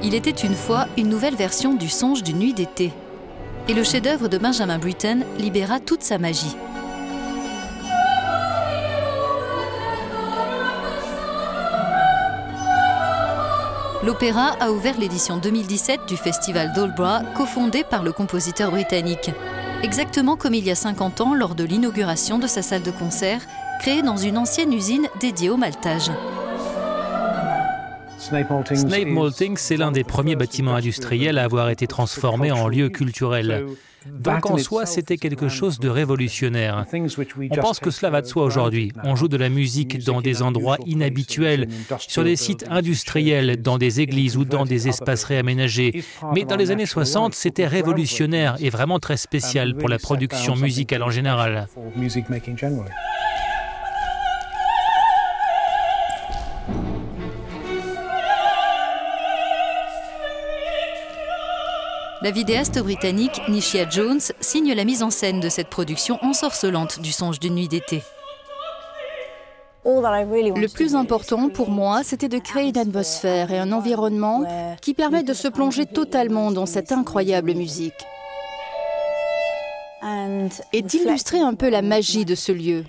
Il était une fois une nouvelle version du Songe d'une nuit d'été. Et le chef-d'œuvre de Benjamin Britten libéra toute sa magie. L'opéra a ouvert l'édition 2017 du festival d'Aldeburgh, cofondé par le compositeur britannique. Exactement comme il y a 50 ans lors de l'inauguration de sa salle de concert, créée dans une ancienne usine dédiée au maltage. Snape Maltings, c'est l'un des premiers bâtiments industriels à avoir été transformé en lieu culturel. Donc en soi, c'était quelque chose de révolutionnaire. On pense que cela va de soi aujourd'hui. On joue de la musique dans des endroits inhabituels, sur des sites industriels, dans des églises ou dans des espaces réaménagés. Mais dans les années 60, c'était révolutionnaire et vraiment très spécial pour la production musicale en général. La vidéaste britannique Nisha Jones signe la mise en scène de cette production ensorcelante du Songe d'une nuit d'été. Le plus important pour moi, c'était de créer une atmosphère et un environnement qui permettent de se plonger totalement dans cette incroyable musique et d'illustrer un peu la magie de ce lieu.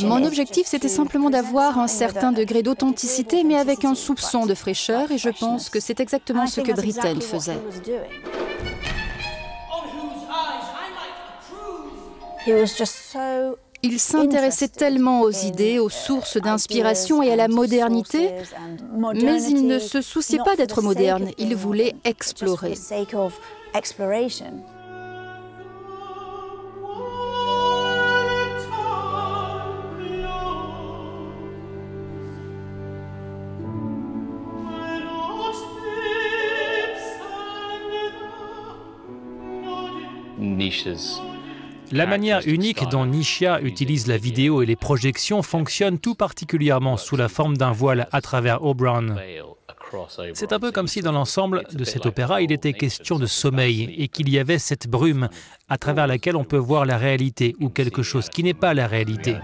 Mon objectif, c'était simplement d'avoir un certain degré d'authenticité, mais avec un soupçon de fraîcheur, et je pense que c'est exactement ce que Britten faisait. Il s'intéressait tellement aux idées, aux sources d'inspiration et à la modernité, mais il ne se souciait pas d'être moderne, il voulait explorer. La manière unique dont Nisha utilise la vidéo et les projections fonctionne tout particulièrement sous la forme d'un voile à travers Oberon. C'est un peu comme si dans l'ensemble de cet opéra, il était question de sommeil et qu'il y avait cette brume à travers laquelle on peut voir la réalité ou quelque chose qui n'est pas la réalité.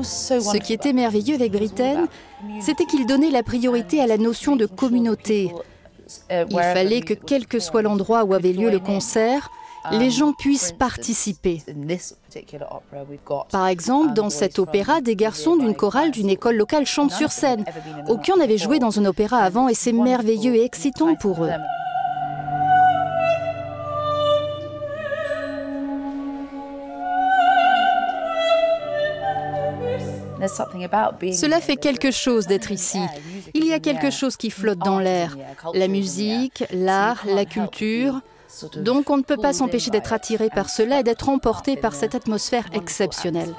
Ce qui était merveilleux avec Britten, c'était qu'il donnait la priorité à la notion de communauté. Il fallait que, quel que soit l'endroit où avait lieu le concert, les gens puissent participer. Par exemple, dans cet opéra, des garçons d'une chorale d'une école locale chantent sur scène. Aucun n'avait joué dans un opéra avant et c'est merveilleux et excitant pour eux. Cela fait quelque chose d'être ici. Il y a quelque chose qui flotte dans l'air. La musique, l'art, la culture. Donc on ne peut pas s'empêcher d'être attiré par cela et d'être emporté par cette atmosphère exceptionnelle.